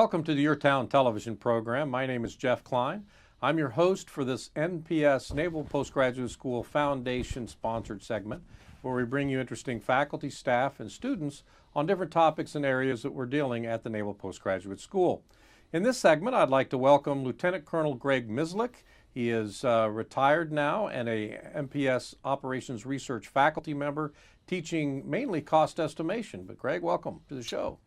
Welcome to the YourTown television program. My name is Jeff Kline. I'm your host for this NPS Naval Postgraduate School Foundation sponsored segment where we bring you interesting faculty, staff, and students on different topics and areas that we're dealing at the Naval Postgraduate School. In this segment, I'd like to welcome Lieutenant Colonel Greg Mislick. He is retired now and a NPS Operations Research faculty member teaching mainly cost estimation. But Greg, welcome to the show.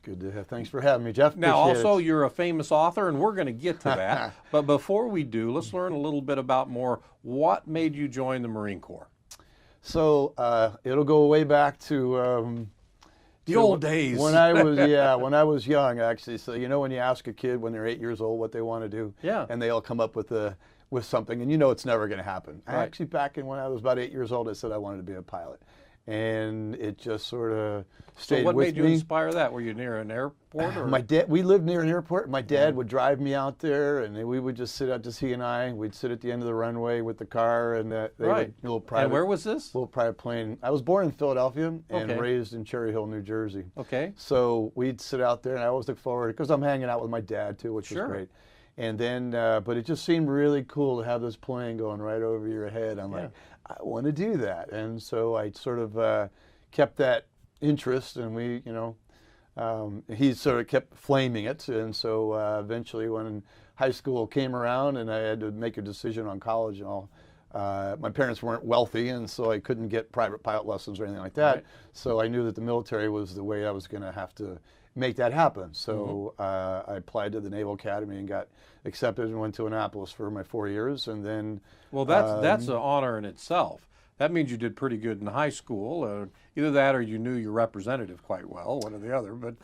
Good to have. Thanks for having me, Jeff. Now, also, it. You're a famous author, and we're going to get to that. But before we do, let's learn a little bit about what made you join the Marine Corps. So it'll go way back to the old days. When I was young, actually. So when you ask a kid when they're 8 years old what they want to do, and they'll come up with something, and it's never going to happen. Right. Actually, back when I was about 8 years old, I said I wanted to be a pilot. And it just sort of stayed with me. So what made you inspire that? Were you near an airport? Or? We lived near an airport. My dad would drive me out there, and we would just sit out to he and I. We'd sit at the end of the runway with the car, and little private. And where was this? Little private plane. I was born in Philadelphia and raised in Cherry Hill, New Jersey. Okay. So we'd sit out there, and I always look forward because I'm hanging out with my dad too, which was great. And then, but it just seemed really cool to have this plane going right over your head. I'm like, I want to do that. And so I sort of kept that interest, and he sort of kept flaming it. And so eventually when high school came around and I had to make a decision on college and all, my parents weren't wealthy, and so I couldn't get private pilot lessons or anything like that. Right. So I knew that the military was the way I was going to have to make that happen. So I applied to the Naval Academy and got accepted and went to Annapolis for my 4 years, and then. Well, that's an honor in itself. That means you did pretty good in high school. Either that or you knew your representative quite well, one or the other. But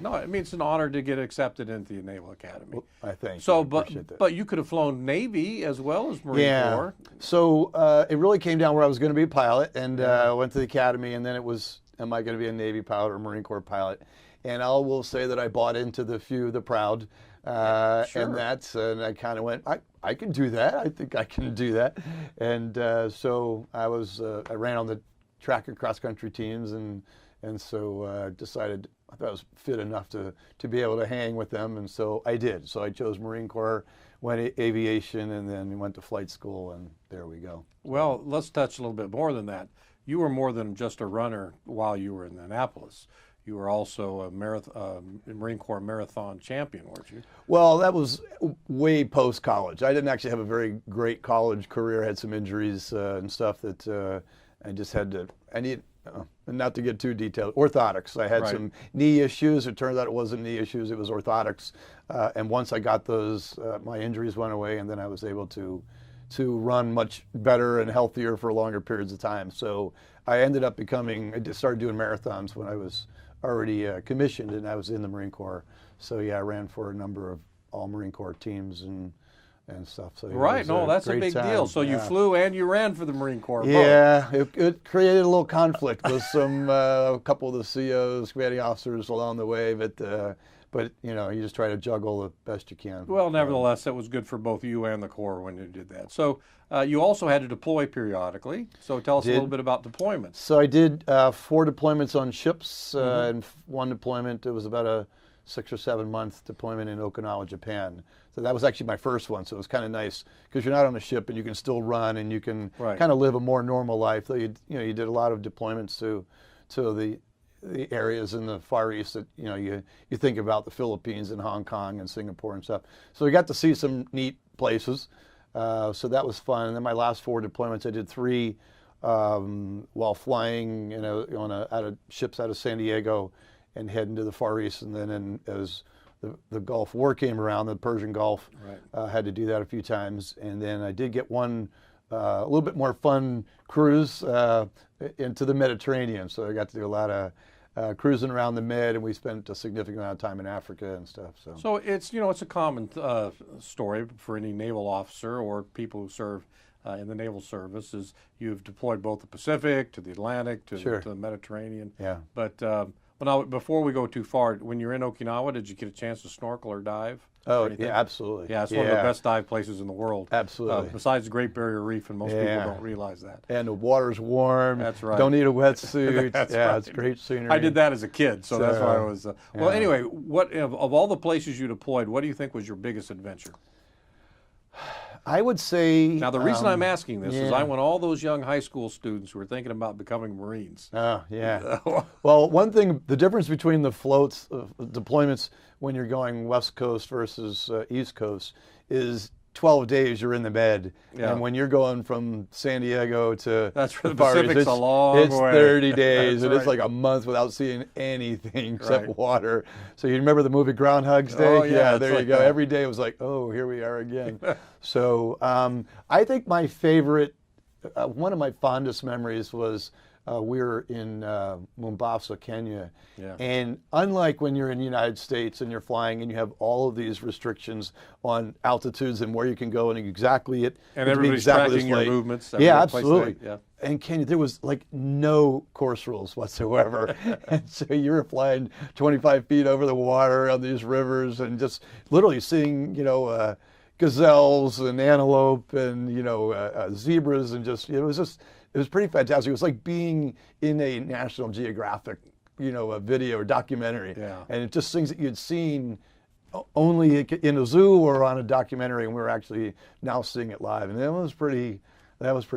no, I mean, it's an honor to get accepted into the Naval Academy. Well, I think. So, appreciate that. But you could have flown Navy as well as Marine Corps. So it really came down where I was going to be a pilot, and went to the Academy, and then it was, am I going to be a Navy pilot or Marine Corps pilot? And I will say that I bought into the few, the proud, and I kind of went, I can do that. I think I can do that. And so I ran on the track and cross country teams, and so decided I thought I was fit enough to be able to hang with them, and so I did. So I chose Marine Corps, went aviation, and then went to flight school, and there we go. Well, let's touch a little bit more than that. You were more than just a runner while you were in Annapolis. You were also a Marine Corps marathon champion, weren't you? Well, that was way post-college. I didn't actually have a very great college career. I had some injuries and stuff that I just had to, not to get too detailed, orthotics. I had some knee issues. It turned out it wasn't knee issues, it was orthotics. And once I got those, my injuries went away, and then I was able to run much better and healthier for longer periods of time. So I ended up I started doing marathons when I was already commissioned, and I was in the Marine Corps. So I ran for a number of all Marine Corps teams and stuff. So that's a big deal. So you flew and you ran for the Marine Corps. Yeah, it created a little conflict with a couple of the COs, commanding officers along the way, but you just try to juggle the best you can. Well, nevertheless, that was good for both you and the Corps when you did that. So you also had to deploy periodically. So tell us a little bit about deployments. So I did 4 deployments on ships, and one deployment, it was about a 6 or 7 month deployment in Okinawa, Japan. So that was actually my first one. So it was kind of nice because you're not on a ship and you can still run and you can kind of live a more normal life. So you did a lot of deployments to the areas in the Far East that you think about, the Philippines and Hong Kong and Singapore and stuff. So we got to see some neat places. So that was fun. And then my last 4 deployments, I did 3 while flying out of ships out of San Diego and heading to the Far East. And then as the Gulf War came around, the Persian Gulf, had to do that a few times. And then I did get one a little bit more fun cruise into the Mediterranean. So I got to do a lot of cruising around the Med, and we spent a significant amount of time in Africa and stuff. So it's it's a common story for any naval officer or people who serve in the naval service is you've deployed both the Pacific to the Atlantic to the Mediterranean. Yeah. But Well, now, before we go too far, when you're in Okinawa, did you get a chance to snorkel or dive? Oh, yeah, absolutely. Yeah, it's one of the best dive places in the world. Absolutely. Besides the Great Barrier Reef, and most people don't realize that. And the water's warm. That's right. Don't need a wetsuit. That's yeah, right. It's great scenery. I did that as a kid, so that's why I was. Well, yeah. anyway, what of all the places you deployed, what do you think was your biggest adventure? I would say. Now, the reason I'm asking this is yeah. I want all those young high school students who are thinking about becoming Marines. Oh, yeah. Well, one thing, the difference between the floats deployments when you're going West Coast versus East Coast is 12 days you're in the bed. Yeah. And when you're going from San Diego to That's for the Far East, Pacific's a long it's way. 30 days, and That's it's like a month without seeing anything except Right. water. So you remember the movie Groundhog's Day? Oh, yeah, there it's you like go. that. Every day it was like, oh, here we are again. So I think my favorite, one of my fondest memories was we were in Mombasa, Kenya. Yeah. And unlike when you're in the United States and you're flying and you have all of these restrictions on altitudes and where you can go and exactly it. And it everybody's exactly tracking your this late. movements. Yeah, every place absolutely. yeah. And Kenya, there was like no course rules whatsoever. And so you were flying 25 feet over the water on these rivers and just literally seeing, gazelles and antelope and, zebras and it was pretty fantastic. It was like being in a National Geographic, a video or documentary. Yeah. And it just things that you'd seen only in a zoo or on a documentary, and we were actually now seeing it live. And that was pretty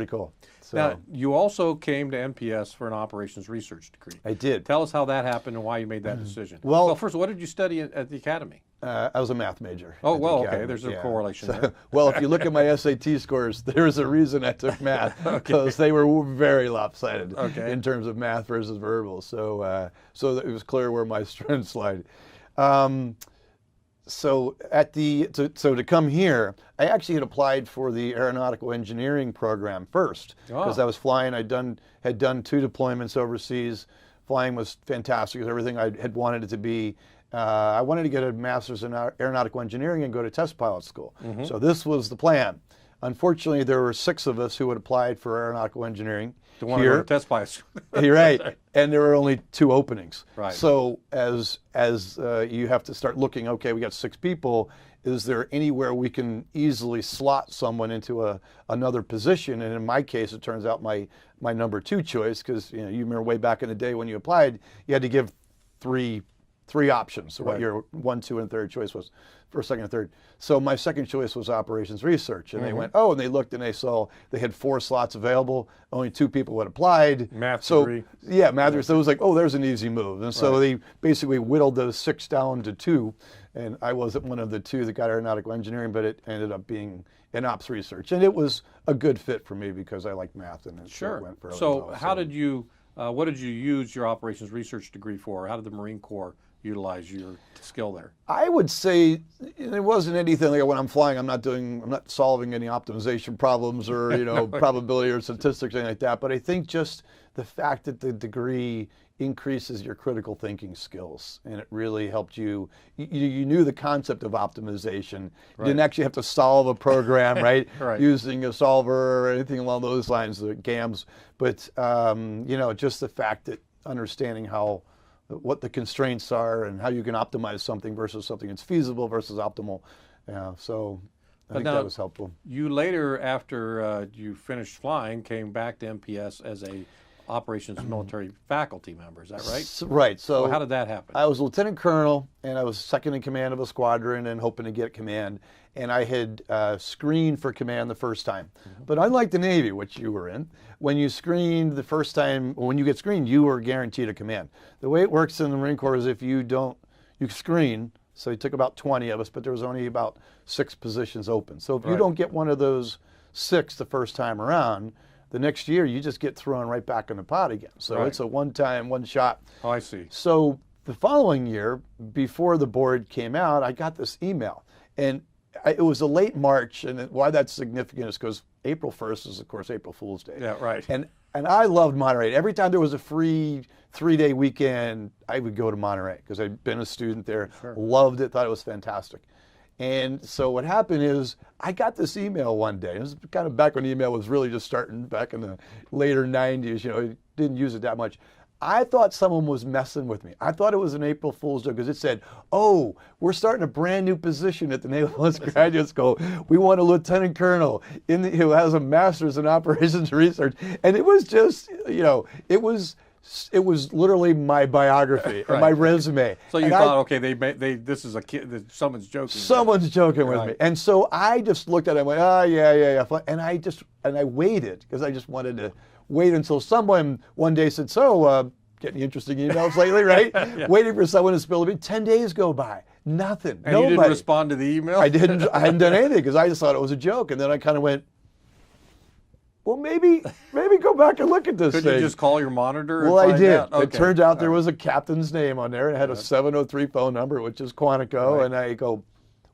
cool. So, Now, you also came to NPS for an operations research degree. I did. Tell us how that happened and why you made that decision. Well, first, what did you study at the academy? I was a math major. Oh, at the well, okay. academy. There's a Yeah. correlation So, there. well, if you look at my SAT scores, there's a reason I took math because they were very lopsided in terms of math versus verbal. So, so it was clear where my strengths lied. So to come here, I actually had applied for the aeronautical engineering program first because I was flying. Had done 2 deployments overseas. Flying was fantastic. It was everything I had wanted it to be. I wanted to get a master's in aeronautical engineering and go to test pilot school. So this was the plan. Unfortunately, there were 6 of us who had applied for aeronautical engineering. The one who test pilots. You're right, and there were only 2 openings. Right. So as you have to start looking, okay, we got 6 people. Is there anywhere we can easily slot someone into another position? And in my case, it turns out my number 2 choice, because you remember way back in the day when you applied, you had to give three options. So what your 1, 2, and 3rd choice was, first, second, and third. So my second choice was operations research, and they went, and they looked and they saw they had 4 slots available. Only 2 people had applied. Math so, degree. Yeah, math degree. So it was like, there's an easy move. And so they basically whittled those 6 down to 2, and I wasn't one of the 2 that got aeronautical engineering, but it ended up being in ops research, and it was a good fit for me because I like math, and it went fairly well. How did you? What did you use your operations research degree for? How did the Marine Corps utilize your skill there? I would say it wasn't anything like when I'm flying. I'm not solving any optimization problems or probability or statistics or anything like that. But I think just the fact that the degree increases your critical thinking skills, and it really helped you. You knew the concept of optimization. You didn't actually have to solve a program, right? Using a solver or anything along those lines, the GAMS. But just the fact that understanding what the constraints are and how you can optimize something versus something that's feasible versus optimal. Yeah, so I think that was helpful. You later, after you finished flying, came back to MPS as a operations military faculty member. Is that right? Right. So how did that happen? I was lieutenant colonel, and I was second in command of a squadron and hoping to get command. And I had screened for command the first time. But unlike the Navy, which you were in, when you screened the first time, when you get screened, you were guaranteed a command. The way it works in the Marine Corps is if you screen, so it took about 20 of us, but there was only about 6 positions open. So if you don't get one of those 6 the first time around, the next year you just get thrown right back in the pot again. So it's a one-time, one-shot. Oh, I see. So the following year, before the board came out, I got this email. And it was a late March, and why that's significant is because April 1st is, of course, April Fool's Day. Yeah, right. And I loved Monterey. Every time there was a free 3-day weekend, I would go to Monterey because I'd been a student there, loved it, thought it was fantastic. And so what happened is I got this email one day. It was kind of back when email was really just starting back in the later 90s. Didn't use it that much. I thought someone was messing with me. I thought it was an April Fool's joke because it said, "Oh, we're starting a brand new position at the Naval Postgraduate School. We want a lieutenant colonel who has a master's in operations research." And it was just, it was literally my biography and my resume. So you thought, okay, this is a kid, someone's joking. Someone's joking with me. And so I just looked at it and went, "Oh, yeah. And I waited because I just wanted to wait until someone one day said, "So, getting interesting emails lately, right?" Yeah. Waiting for someone to spill a bit. 10 days go by. Nothing. And nobody. You didn't respond to the email? I didn't. I hadn't done anything because I just thought it was a joke. And then I kind of went, well, maybe go back and look at this thing. Could you just call your monitor? Well, I did. Okay. It turned out there was a captain's name on there. It had a 703 phone number, which is Quantico. Right. And I go,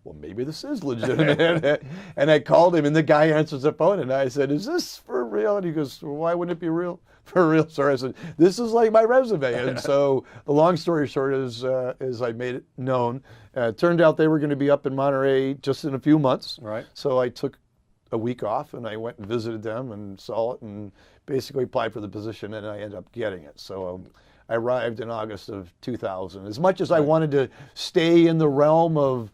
well, maybe this is legitimate. And I called him, and the guy answers the phone, and I said, "Is this for real?" And he goes, "Well, why wouldn't it be real? For real, sir?" I said, "This is like my resume." And so the long story short is I made it known. It turned out they were going to be up in Monterey just in a few months. Right. So I took a week off, and I went and visited them and saw it and basically applied for the position, and I ended up getting it. So I arrived in August of 2000. As much as I wanted to stay in the realm of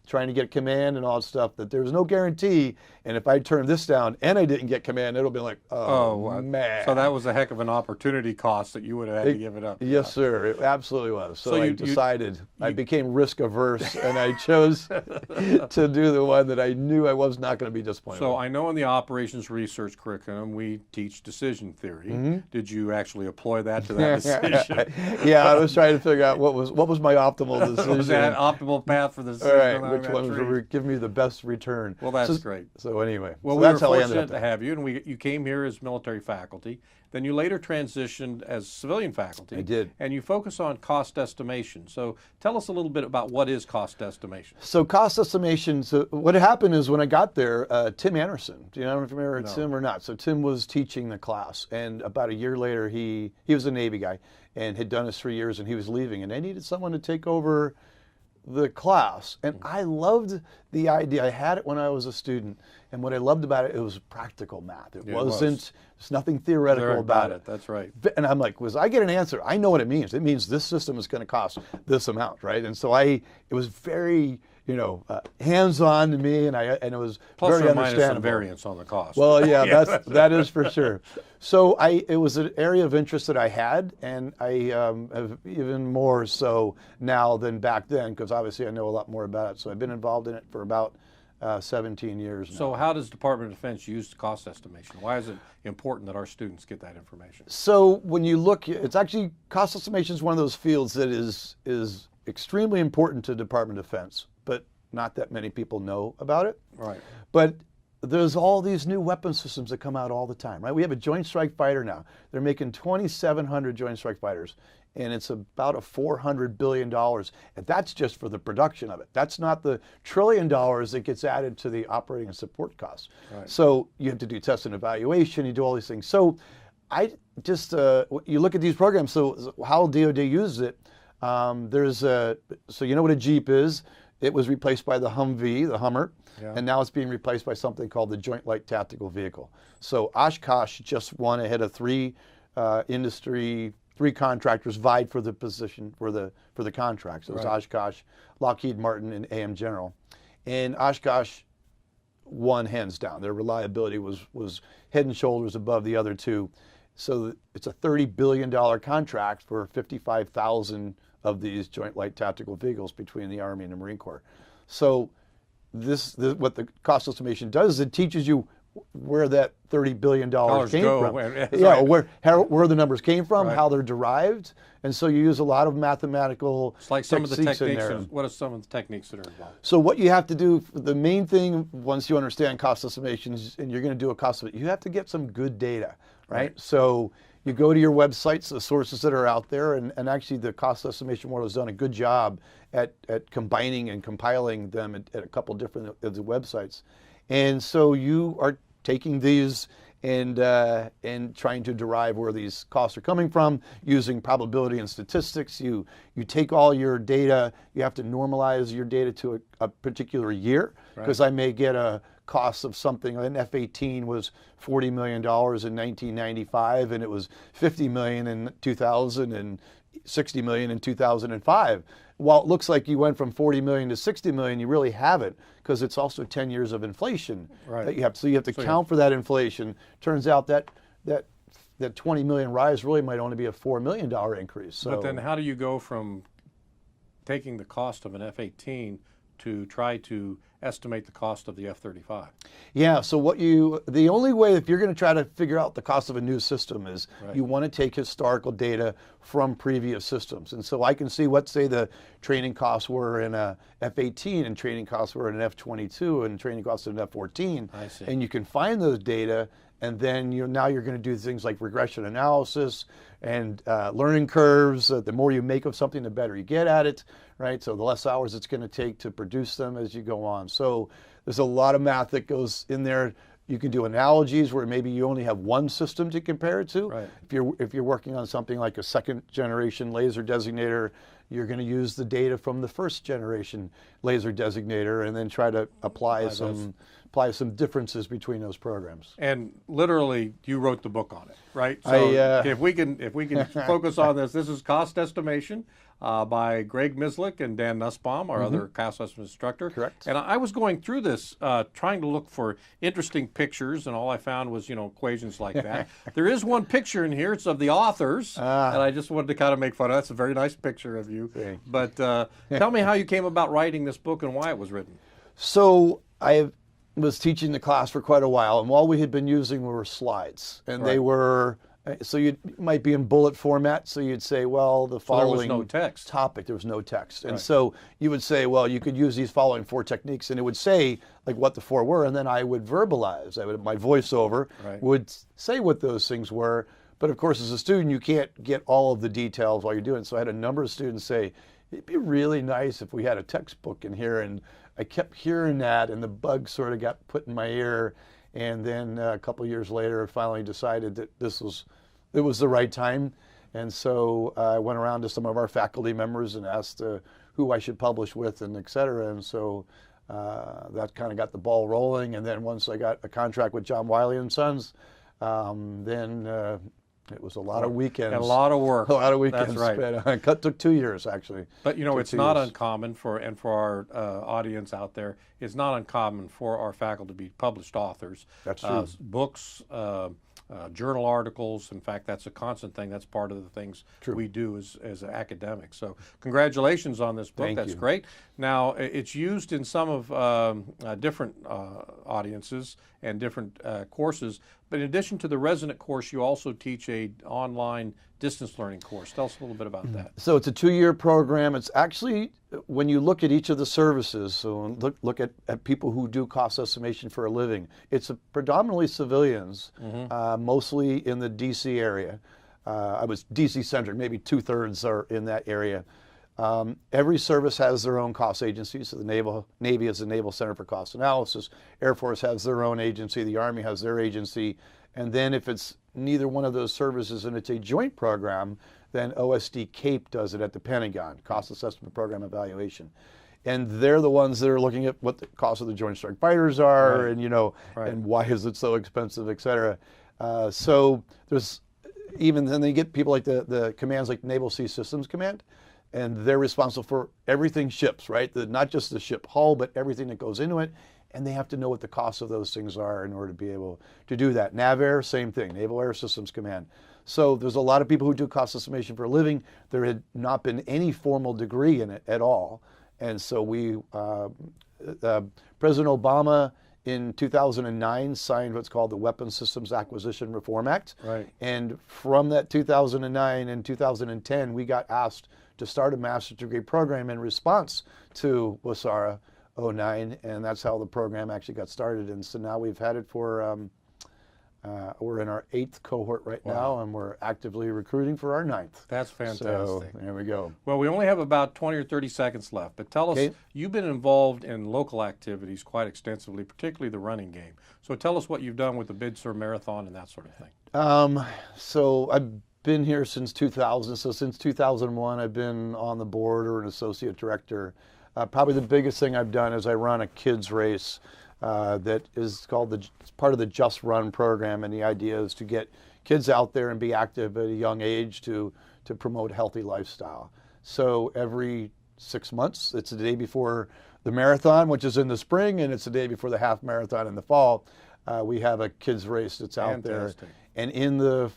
trying to get command and all that stuff, that there's no guarantee. And if I turn this down and I didn't get command, it'll be like, oh man. So that was a heck of an opportunity cost that you would have had to give it up. Yes, sir. It absolutely was. So I decided, I became risk averse, and I chose to do the one that I knew I was not going to be disappointed So with. I know in the operations research curriculum, we teach decision theory. Mm-hmm. Did you actually apply that to that decision? Yeah, I was trying to figure out what was my optimal decision. Was that optimal path for the decision? All right, which one would give me the best return? Well, that's great. So anyway, well, that's we how were I ended fortunate up to have you, and you came here as military faculty. Then you later transitioned as civilian faculty. I did. And you focus on cost estimation. So tell us a little bit about what is cost estimation. So cost estimation, so what happened is when I got there, Tim Anderson, do you know if you remember Tim or not? So Tim was teaching the class, and about a year later, he was a Navy guy and had done his 3 years, and he was leaving, and they needed someone to take over the class. And I loved the idea. I had it when I was a student, and what I loved about it, it was practical math. There's nothing theoretical about it. That's right. And I'm like, I get an answer, I know what it means. It means this system is going to cost this amount, right? And so it was very, hands-on to me, and it was Plus very or understandable. minus some variance on the cost. Well, yeah, that is for sure. So it was an area of interest that I had, and I have even more so now than back then, because obviously I know a lot more about it. So I've been involved in it for about 17 years now. So how does Department of Defense use cost estimation? Why is it important that our students get that information? So when you look, it's actually, cost estimation is one of those fields that is extremely important to Department of Defense, but not that many people know about it. Right. But there's all these new weapon systems that come out all the time, right? We have a Joint Strike Fighter now. They're making 2,700 Joint Strike Fighters, and it's about a $400 billion. And that's just for the production of it. That's not the $1 trillion that gets added to the operating and support costs. Right. So you have to do test and evaluation, you do all these things. So I just, you look at these programs, so how DOD uses it, so you know what a Jeep is. It was replaced by the Humvee, the Hummer, and now it's being replaced by something called the Joint Light Tactical Vehicle. So Oshkosh just won ahead of three contractors vied for the position for the contracts. It was Oshkosh, Lockheed Martin, and AM General. And Oshkosh won hands down. Their reliability was head and shoulders above the other two. So it's a $30 billion contract for 55,000 of these Joint Light Tactical Vehicles between the Army and the Marine Corps. So this what the cost estimation does is it teaches you where that $30 billion came from. Where the numbers came from, how they're derived. And so you use a lot of mathematical it's like some of the techniques in there. What are some of the techniques that are involved? So what you have to do, the main thing, once you understand cost estimations and you're going to do a cost estimate, you have to get some good data, right? So you go to your websites, the sources that are out there, and actually the cost estimation world has done a good job at combining and compiling them at a couple different of the websites. And so you are taking these and trying to derive where these costs are coming from using probability and statistics. You take all your data, you have to normalize your data to a particular year, because I may get a cost of something. An F-18 was $40 million in 1995, and it was $50 million in 2000 and $60 million in 2005. While it looks like you went from 40 million to 60 million, you really haven't, because it's also 10 years of inflation that you have. So you have to count for that inflation. Turns out that 20 million rise really might only be a $4 million increase. So, but then how do you go from taking the cost of an F-18 to try to estimate the cost of the F-35? Yeah, so the only way, if you're going to try to figure out the cost of a new system, is you want to take historical data from previous systems. And so I can see what, say, the training costs were in a F-18 and training costs were in an F-22 and training costs in an F-14. I see. And you can find those data, and then now you're going to do things like regression analysis and learning curves. The more you make of something, the better you get at it, right? So the less hours it's going to take to produce them as you go on. So there's a lot of math that goes in there. You can do analogies where maybe you only have one system to compare it to. Right. If you're working on something like a second generation laser designator, you're going to use the data from the first generation laser designator and then try to apply some differences between those programs. And literally, you wrote the book on it, right? So if we can focus on this is cost estimation by Greg Mislick and Dan Nussbaum, our other cost estimate instructor. Correct. And I was going through this, trying to look for interesting pictures, and all I found was equations like that. There is one picture in here. It's of the authors, and I just wanted to kind of make fun of. That's a very nice picture of you. Thanks. But tell me how you came about writing this book and why it was written. So I was teaching the class for quite a while, and all we had been using were slides, and they were, so you might be in bullet format, so you'd say, well, the following there was no text. Topic, there was no text. And so you would say, well, you could use these following 4 techniques, and it would say like what the 4 were, and then I would verbalize. My voiceover would say what those things were, but of course as a student you can't get all of the details while you're doing it. So I had a number of students say, it'd be really nice if we had a textbook in here, and I kept hearing that, and the bug sort of got put in my ear. And then a couple of years later, I finally decided that it was the right time. And so I went around to some of our faculty members and asked who I should publish with, and et cetera. And so that kind of got the ball rolling. And then once I got a contract with John Wiley and Sons, then it was a lot of weekends. And a lot of work. A lot of weekends. That's right. It took 2 years, actually. But, it's not uncommon for our audience out there, it's not uncommon for our faculty to be published authors. That's true. Books, journal articles. In fact, that's a constant thing. That's part of the things we do as academics. So congratulations on this book. Thank That's you. great. Now, it's used in some of different audiences and different courses. But in addition to the resident course, you also teach an online distance learning course. Tell us a little bit about that. So it's a 2-year program. It's actually, when you look at each of the services, so look at people who do cost estimation for a living, it's predominantly civilians, mostly in the D.C. area. I was D.C. centric, maybe 2/3 are in that area. Every service has their own cost agency. So the Navy has the Naval Center for Cost Analysis. Air Force has their own agency. The Army has their agency. And then if it's neither one of those services and it's a joint program, then OSD CAPE does it at the Pentagon, Cost Assessment Program Evaluation. And they're the ones that are looking at what the cost of the Joint Strike Fighters are, and and why is it so expensive, et cetera. So there's even then they get people like the commands like Naval Sea Systems Command, and they're responsible for everything ships, right? Not just the ship hull, but everything that goes into it. And they have to know what the costs of those things are in order to be able to do that. NAVAIR, same thing, Naval Air Systems Command. So there's a lot of people who do cost estimation for a living. There had not been any formal degree in it at all. And so President Obama in 2009 signed what's called the Weapons Systems Acquisition Reform Act. Right. And from that 2009 and 2010, we got asked to start a master's degree program in response to WSARA 09, and that's how the program actually got started. And so now we've had it for We're in our 8th cohort right Wow. now, and we're actively recruiting for our 9th. That's fantastic. So there we go. Well, we only have about 20 or 30 seconds left, but tell us, Okay. you've been involved in local activities quite extensively, particularly the running game. So tell us what you've done with the Bid Sur Marathon and that sort of thing. So I've been here since 2000. So since 2001, I've been on the board or an associate director. Probably the biggest thing I've done is I run a kids race that is called it's part of the Just Run program, and the idea is to get kids out there and be active at a young age to promote healthy lifestyle. So every 6 months, it's the day before the marathon, which is in the spring, and it's the day before the half marathon in the fall. We have a kids race that's out there, and in the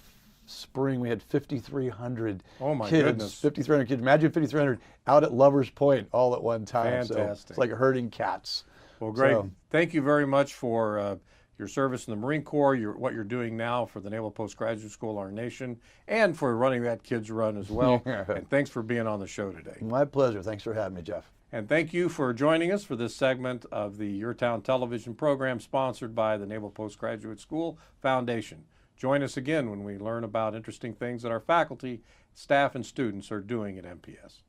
spring we had 5,300 Oh my kids. goodness. 5,300 kids. Imagine 5,300 out at Lovers Point all at one time. Fantastic. So it's like herding cats. Well, great. So, Thank you very much for your service in the Marine Corps, what you're doing now for the Naval Postgraduate School, our nation, and for running that kids run as well. And thanks for being on the show today. my pleasure. Thanks for having me, Jeff. And thank you for joining us for this segment of the YourTown television program sponsored by the Naval Postgraduate School Foundation. Join us again when we learn about interesting things that our faculty, staff, and students are doing at NPS.